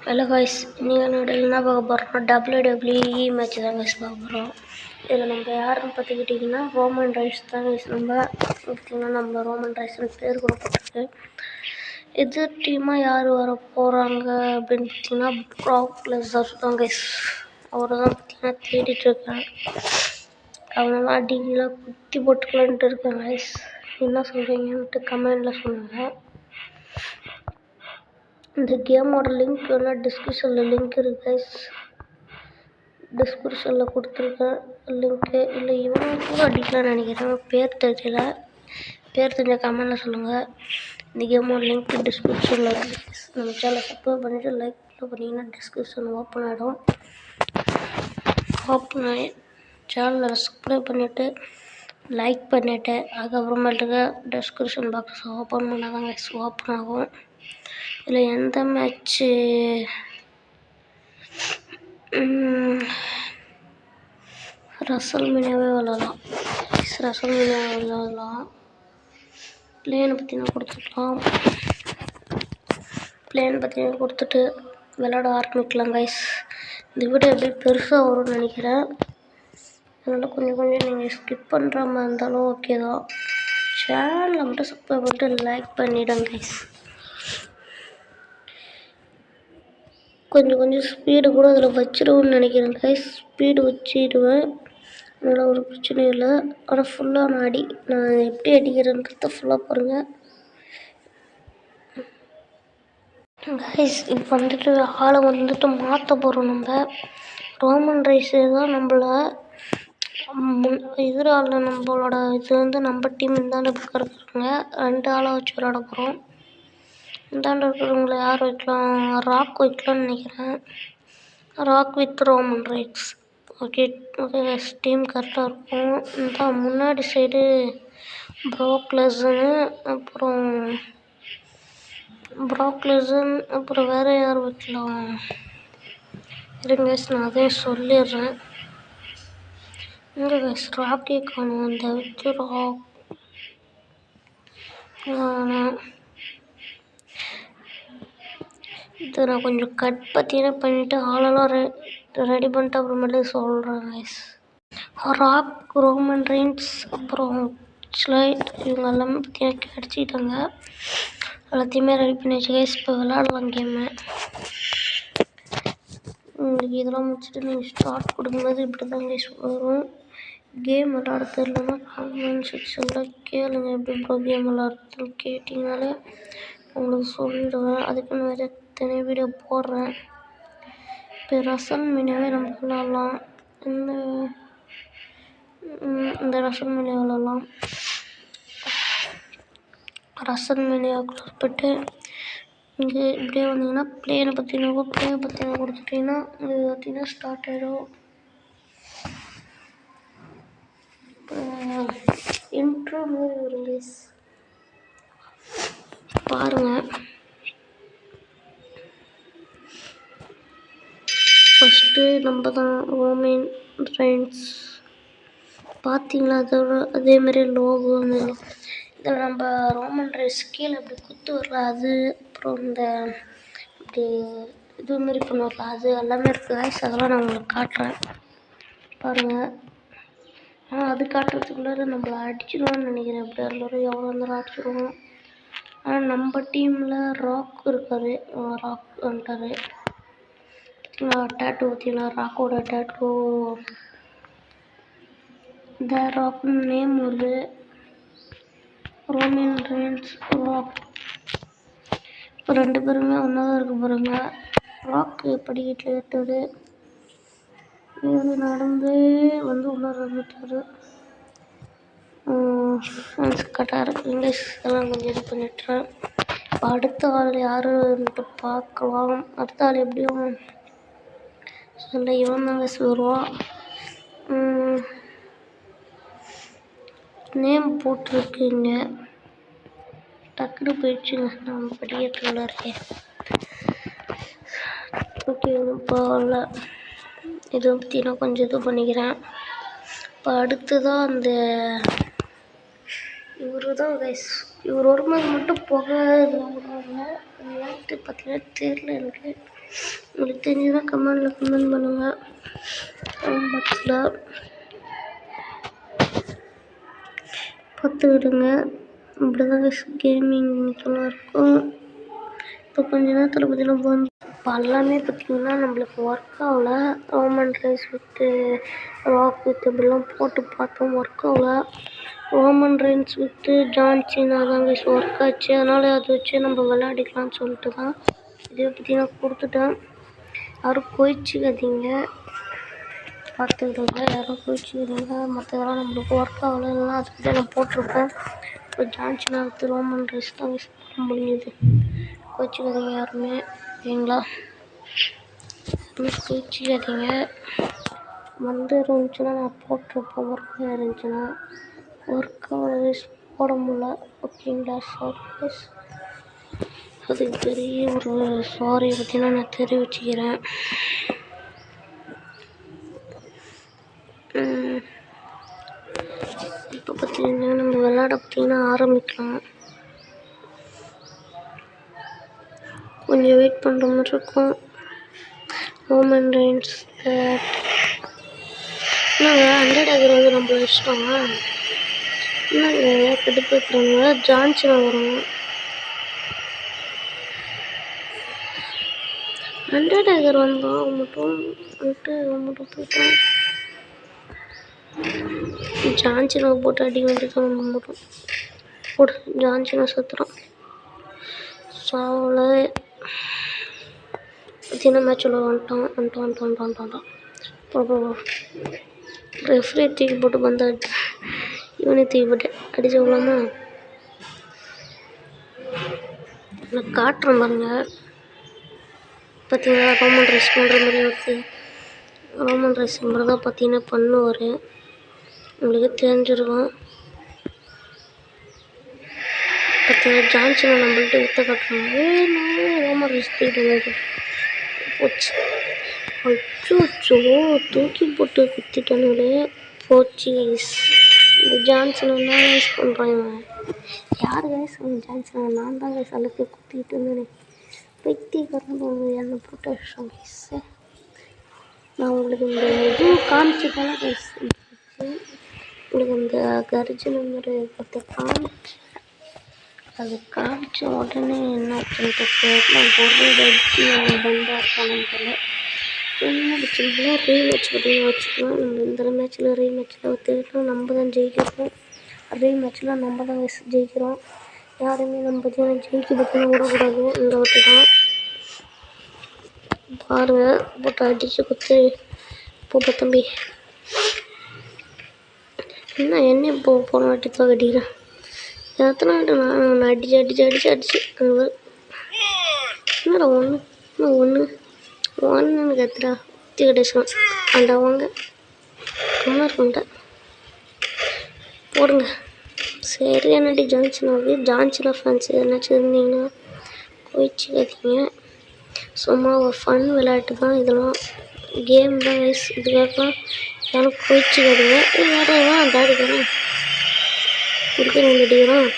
Hello guys, நீங்கள் என்ன பார்க்க போகிறோம்? WWE மேட்ச் தான் கைஸ் பார்க்க போகிறோம். இதில் நம்ம யாருன்னு பார்த்துக்கிட்டிங்கன்னா ரோமன் ரைஸ் தான் கைஸ். நம்ம ரோமன் ரைஸ்னு பேர் கூட போட்டிருக்கு. எதிர் டீமாக யார் வர போகிறாங்க அப்படின்னு பார்த்தீங்கன்னா ப்ராக் லெஸ்னர் தான் கைஸ். அவரை தான் பார்த்தீங்கன்னா தேடிட்டுருக்கேன். அவனெல்லாம் அடிக்கலாம் குத்தி போட்டுக்கலான்ட்டு இருக்கேன் கைஸ். என்ன சொல்கிறீங்கன்ட்டு கமெண்டில் சொல்லுங்கள். இந்த கேமோட லிங்க் வேணால் டிஸ்கிரிப்ஷனில் லிங்க் இருக்குது கைஸ். டிஸ்கிரிப்ஷனில் கொடுத்துருக்கேன் லிங்க்கு. இல்லை இவனுக்கும் அடிக்கலாம்னு நினைக்கிறேன், பேர் தெரியல. பேர் தெரிஞ்ச கமெண்டில் சொல்லுங்கள். இந்த கேமோட லிங்க் டிஸ்கிரிப்ஷனில் இருக்குது கைஸ். நம்ம சேனலை சப்ஸ்கிரைப் பண்ணிவிட்டு லைக் பண்ணிங்கன்னா டிஸ்கிரிப்ஷன் ஓப்பன் ஆகிடும். ஓப்பன் ஆகி சேனலை சப்ஸ்கிரைப் பண்ணிவிட்டு லைக் பண்ணிவிட்டு அதுக்கப்புறமேட்டுக்கு டிஸ்கிரிப்ஷன் பாக்ஸ் ஓப்பன் பண்ணால் தான் கைஸ் ஓப்பன் ஆகும். இதில் எந்த மேட்ச்சு ரசல்மேனியாவே விளாடலாம். ரசல்மேனியாவே விளாடலாம். பிளேனை பற்றி நான் கொடுத்துக்கலாம். பிளேன் பற்றி கொடுத்துட்டு விளாட ஆரம்பிக்கலாம் கைஸ். இந்த வீடியோ எப்படி பெருசாக வரும்னு நினைக்கிறேன். அதனால் கொஞ்சம் நீங்கள் ஸ்கிப் பண்ணுற மாதிரி இருந்தாலும் ஓகே தான். சேனலை மட்டும் சப்ஸ்கிரைப் பண்ணிட்டு லைக் பண்ணிவிடுங்க கைஸ். கொஞ்சம் ஸ்பீடு கூட அதில் வச்சிடுவேன்னு நினைக்கிறேன் கைஸ். ஸ்பீடு வச்சிடுவேன், அதனால் ஒரு பிரச்சனையும் இல்லை. ஆனால் ஃபுல்லாக நான் எப்படி அடிக்கிறேன்றத ஃபுல்லாக பாருங்கள் கைஸ். இப்போ வந்துட்டு ஆளை வந்துட்டு மாற்ற போகிறோம். நம்ம ரோமன் ரைஸு தான் நம்மளை எதிராளில் நம்மளோட இது வந்து நம்ம டீம் இந்தாண்ட இருக்கிறாங்க. 2 ஆளை வச்சு விளாட போகிறோம். இந்தாண்ட இருக்கிறவங்கள யார் வைக்கலாம்? ராக் வைக்கலாம்னு நினைக்கிறேன். Rock with Roman rice. Okay team கரெக்டாக இருக்கும். இந்த முன்னாடி சைடு ப்ராக் லெஸ்னரு, அப்புறம் வேறு யார் வைக்கலாம்? இருங்க கைஸ், நான் அதே சொல்லிடுறேன். இங்கே கைஸ் ராக்கே காணும். அந்த வச்சு ராக் இது நான் கொஞ்சம் கட் பற்றின பண்ணிவிட்டு ஆளெல்லாம் ரெடி பண்ணிட்டு அப்புறமேட்டு சொல்கிறேன் கைஸ். ராக், ரோமன் ரெயின்ஸ், அப்புறம் ஸ்லைட், இவங்க எல்லாமே பார்த்தீங்கன்னா கிடச்சிட்டாங்க. எல்லாத்தையுமே ரெடி பண்ணி வச்சு கைஸ். இப்போ விளாடலாம் கேமு. உங்களுக்கு இதெல்லாம் முடிச்சுட்டு நீங்கள் ஸ்டார்ட் கொடுக்கும்போது இப்படி தான் கைஸ் வரும். கேம் விளாட தெரியலன்னா கமெண்ட் செக்ஷனில் கேளுங்க. எப்படி ப்ரோ கேம் விளாட்றதுன்னு கேட்டிங்கனாலே உங்களுக்கு சொல்லிவிடுவேன். அதுக்குன்னு வேறு தனி வீடியோ போடுறேன். இப்போ ரசல்மேனியாவே நம்ம விளாட்லாம். இந்த ரசல்மேனியா விளாட்லாம். ரசல்மேனியாவுக்குள்ள போய்ட்டு இங்கே இப்படியே வந்தீங்கன்னா பிளேனை பற்றின கொடுத்துட்டிங்கன்னா இது பார்த்தீங்கன்னா ஸ்டார்ட் ஆகிடும். இன்ட்ரோ மாதிரி ஒரு ரிலீஸ் பாருங்கள். ஃபஸ்ட்டு நம்ம தான் ரோமன் ரெயின்ஸ் பார்த்தீங்களா? அதேமாரி லோகோ வந்துடும். இதில் நம்ம ரோமன் ரைஸ் கீழே இப்படி குத்து வரல அது, அப்புறம் இந்த இப்படி இதுமாரி பண்ணுவார்ல அது எல்லாமே இருக்குது கைஸ். அதெல்லாம் நான் உங்களுக்கு காட்டுறேன் பாருங்கள். அது காட்டுறதுக்குள்ளார நம்மளை அடிச்சிடுவான்னு நினைக்கிறேன். எப்படியா இருந்தாலும் எவ்வளோ இருந்தாலும் அடிச்சிடுவோம். ஆனால் நம்ம டீமில் ராக் இருக்கார். ராக் வந்துட்டார். டேட்டூ பார்த்தீங்களா? ராக்கோட டேட்டூ. இந்த ராக்னு நேம் வருது. Roman Reigns, rock. இப்போ 2 பேருமே ஒன்றா தான் இருக்க போகிறாங்க. ராக்கு படிக்கட்டில் ஏற்றாரு. இது நடந்து வந்து உள்ளார வந்துட்டார். கட்டார் இங்கிலீஷ் எல்லாம் கொஞ்சம் இது பண்ணிட்டுறேன். இப்போ அடுத்த ஆள் யாருன்ட்டு பார்க்கலாம். அடுத்த ஆள் எப்படியும் சொல்ல இவன் தாங்க வருவான். நேம் போட்டிருக்குங்க. டக்குனு போயிடுச்சுங்க. நம்ம படிக்கட்டுல இருக்கேன். ஓகே இப்போ இல்லை இதை பற்றி நான் கொஞ்சம் இது பண்ணிக்கிறேன். இப்போ அடுத்ததான் அந்த இவரு தான் கைஸ். இவர் வரும்போது மட்டும் புகை இது விடுவாங்க. அது ஏன்ட்டு பார்த்தீங்கன்னா தெரியல எனக்கு. உங்களுக்கு தெரிஞ்சுதான் கமெண்ட் பண்ணுங்கள். கமெண்ட் பாக்ஸில் பார்த்துக்கிடுங்க. இப்படிதான் கேமிங் இன்னைக்கெல்லாம் இருக்கும். இப்போ கொஞ்ச நேரத்தில் பார்த்தீங்கன்னா இப்போ எல்லாமே பார்த்திங்கன்னா நம்மளுக்கு ஒர்க் ஆகல. Roman rice with rock with இப்படிலாம் போட்டு பார்த்தோம், ஒர்க் ஆகல. ரோமன் ரைன்ஸ் வித்து ஜான்சினா தான் கைஸ் ஒர்க் ஆச்சு. அதனால் அதை வச்சு நம்ம விளையாடிக்கலாம்னு சொல்லிட்டு தான் இதை பார்த்தீங்கன்னா கொடுத்துட்டேன். யாரும் கோயிச்சிக்காதீங்க, பார்த்துக்கிடுங்க. யாரும் கோயிச்சிக்காதீங்க. மற்றதெல்லாம் நம்மளுக்கு ஒர்க் ஆகலை, இல்லைன்னா அதுக்கு தான் நான் போட்டிருப்பேன். இப்போ ஜான்சினா வித்து ரோமன் ரைஸ் தான் கைஸ் போட முடியுது. கோச்சிக்காதீங்க யாருமே, ஓகேங்களா? கோச்சிக்காதீங்க. இருந்துச்சுன்னா நான் போட்டிருப்பேன். ஒர்க்காக இருந்துச்சுன்னா ஒர்க்காக போட முடியல, ஓகேங்களா? சாரி, அதுக்கு பெரிய ஒரு சாரி பார்த்தீங்கன்னா நான் தெரிவிச்சுக்கிறேன். இப்போ பார்த்தீங்கன்னா நம்ம விளையாட பார்த்தீங்கன்னா ஆரம்பிக்கலாம். கொஞ்சம் வெயிட் பண்ணுற மாதிரி இருக்கும். ரோமன் ரைன்ஸ் என்னங்க 100 ஆகிறது நம்ம இஷ்டம். என்னங்க கடுப்பாக்குறாங்க. ஜான்சினா வரும் 100 ஆகர் வந்தோம். அவன் மட்டும் போயிட்டான். ஜான்சினா போட்டு அடி வேண்டியதான் நம்ம மட்டும் போடு. ஜான்சினா சுற்றுறான். சாவில் பார்த்தீங்கன்னா மேட்சில் வந்துட்டான். ரெஃப்ரி தூக்கி போட்டு பந்தா இவனே தூக்கி போட்டு அடிச்சு விடலாமா? நான் காட்டுறேன் பாருங்க. பார்த்தீங்கன்னா ரோமன் ரைஸ் பண்ணுற மாதிரி வருது. ரோமன் ரைஸ் மாதிரி தான் பார்த்தீங்கன்னா பண்ணுவார், உங்களுக்கு தெரிஞ்சிருக்கும். பார்த்தீங்கன்னா ஜான்சினா நம்மள்ட்ட வித்த காட்டுறாங்க. ரோமன் ரைஸ் தூக்கிட்டு போச்சு. அச்சோ தூக்கி போட்டு குத்திட்டானுங்களே, போச்சு. இந்த ஜான்சினா தான் யூஸ் பண்ணுறாங்க. யார் கைஸ் ஜான்சினா? நான் தான் கைஸ் அழுக்கு குத்திக்கிட்டு இருந்தேன். பைத்தியக்காரங்க என்ன போட்டு அடிச்சோம் கைஸ். நான் உங்களுக்கு இந்த இது காமிச்சதால கைஸ் உங்களுக்கு இந்த கர்ஜனங்கிற பற்றி அது காமிச்ச உடனே என்ன நான் பொருள் அடிச்சு பந்தா இருக்கானு தெரியல. சிம்பிளாக ரீமேட்ச் பார்த்தீங்கன்னா வச்சுக்கலாம். நம்ம இந்த மேட்ச்சில் ரீமேட்ச்சில் ஒத்துக்கிட்டோம், நம்ம தான் ஜெயிக்கிறோம். ரீமேட்ச்சில் நம்ம தான் ஜெயிக்கிறோம். யாருமே நம்ம பார்த்தீங்கன்னா ஜெயிக்க பார்த்தீங்கன்னா விடக்கூடாது. இந்த வாட்டி தான் பாருங்கள், போட்டு அடித்து குத்து போட்ட தம்பி. என்ன இப்போ போன வாட்டி தான் கட்டிக்கிறேன். எத்தனை வாட்டி நான் அடிச்சு என்னடா ஒன்றுன்னு கத்துறா குத்தி கட்டிச்சுக்கலாம். அந்த அவங்க இருக்கும்ட்ட போடுங்க. சரியான அடி ஜான்சினா ஃபேன்ஸ் எதனாச்சும் இருந்தீங்கன்னா கோயிச்சிக்காதீங்க. சும்மா ஒரு ஃபன் விளையாட்டு தான், இதெல்லாம் கேம் தான் கைஸ். இதுக்காகலாம் யாரும் கோயிச்சிக்காதீங்க. யாரும் டாடிக்கிறேன் கொடுக்க அடிக்கிறான்.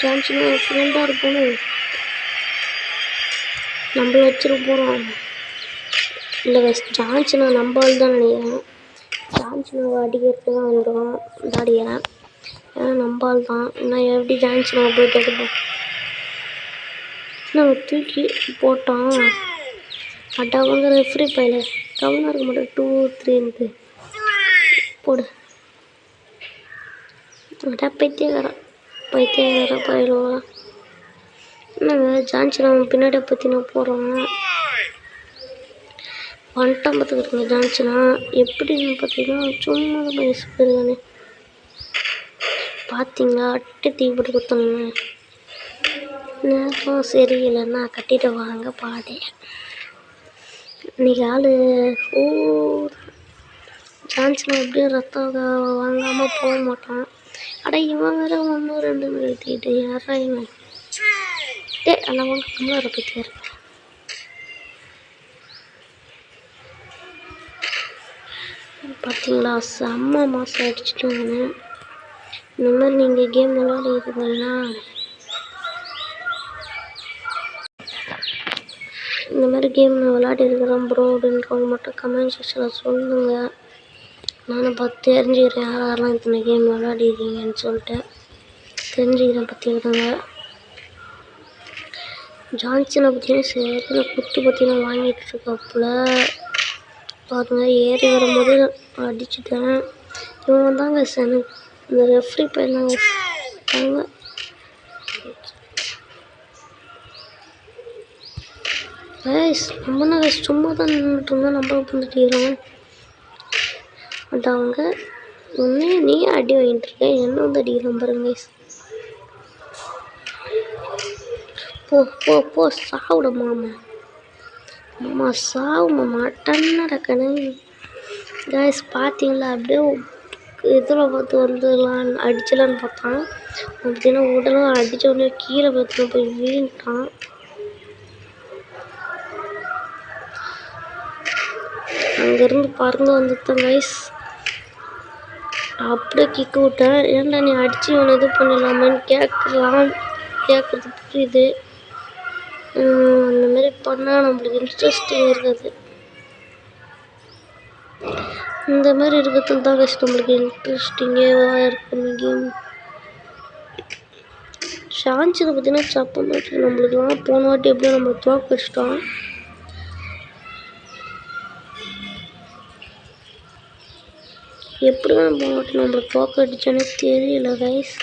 ஜான்சினா ஃப்ரெண்டாக இருக்கணும், நம்மள வச்சிட போகிறோம். இல்லை கைஸ், ஜான்சினா நம்பால் தான் நினைக்கிறேன். ஜான்சினாவை அடிக்கிறதுக்கு தான் வந்துடும் தாடிக்கிறேன். ஏன்னா நம்பால் தான். நான் எப்படி ஜான்சினாவை போயிட்டு அடிப்போம். நான் தூக்கி போட்டான். அட்டாங்க ரெஃப்ரி பையில கவனம் இருக்க மாட்டேன். 2 3 போடு. அட்டா பைத்தியக்கார பயிலுவா. என்னங்க ஜான்சினா பின்னாடி பற்றி நான் போகிறோம். வந்துட்டான் பார்த்துக்கிட்டுங்க ஜான்சினா. எப்படின்னு பார்த்தீங்கன்னா சும்மா வயசு போயிருக்கானே பார்த்தீங்களா, அட்டை தீ போட்டு கொடுத்தோங்க. நேரம் சரியில்லைன்னா கட்டிட்டு வாங்க பாடே. இன்னைக்கு ஆள் ஜான்சினா எப்படியும் ரத்தம் வாங்காமல் போக மாட்டான். அட இவன் வேற 1 2 நிறுத்திட்டு யாரா இவன்? அந்த அவங்க கம்மலார பற்றியா இருக்கு. பார்த்தீங்களா, செம்ம மாதம் அடிச்சுட்டாங்க. இந்த மாதிரி நீங்கள் கேம் விளையாடிருக்கீங்கன்னா இந்த மாதிரி கேம் நான் விளையாடிருக்கிறேன் ப்ரோ அப்படின்றவங்க மட்டும் கமெண்ட் செக்ஷனில் சொல்லுங்கள். நானும் பார்த்து தெரிஞ்சுக்கிறேன் யார் யாரெல்லாம் இத்தனை கேம் விளையாடிருக்கீங்கன்னு சொல்லிட்டு தெரிஞ்சுக்கிறேன் பார்த்துக்கிடுங்க. ஜான்சனை பற்றியும் சரி குத்து பற்றியும் வாங்கிட்டு இருக்காப்புல பாருங்க. ஏறி வரும்போது அடிச்சுட்டேன். இவங்க தாங்க எனக்கு இந்த ரெஃப்ரி பையன் தாங்க கைஸ். நம்ம கைஸ் சும்மா தான் நின்றுட்டு இருந்தால் நம்ம பண்ணிட்டுக்கிறோம். பட் அவங்க ஒன்றே நீ அடி வாங்கிட்டு இருக்க, என்ன வந்து அடிக்கிறோம் பாருங்க கைஸ். போ போ போ சாப்பிட மாமா மாமா சாவு மாமா டன்னட கணக்கு கைஸ். பார்த்தீங்களா அப்படியே இதில் பார்த்து வந்துடலாம் அடிச்சலான்னு பார்த்தான். பார்த்தீங்கன்னா உடனே அடித்த உடனே கீழே பார்த்து போய் வீண்டான். அங்கேருந்து பறந்து வந்துட்டேன் கைஸ். அப்படியே கிக்கு விட்டேன். ஏன்டா நீ அடித்து இவனை இது பண்ணிடலாமேன்னு கேட்குறது புரியுது. அந்த மாதிரி பண்ணால் நம்மளுக்கு இன்ட்ரெஸ்டிங் இருக்காது. இந்த மாதிரி இருக்கிறதுக்கு தான் கைஸ் நம்மளுக்கு இன்ட்ரெஸ்டிங்காக இருக்கும் கேம். ஷான்ஸில் பார்த்தீங்கன்னா சப்ப மாட்டு நம்மளுக்குலாம் போன வாட்டி எப்படியோ நம்ம தோக்கடிச்சிட்டோம். எப்படி தான் போன வாட்டி நம்மளை தோக்கடிச்சோன்னே தெரியல கைஸ்.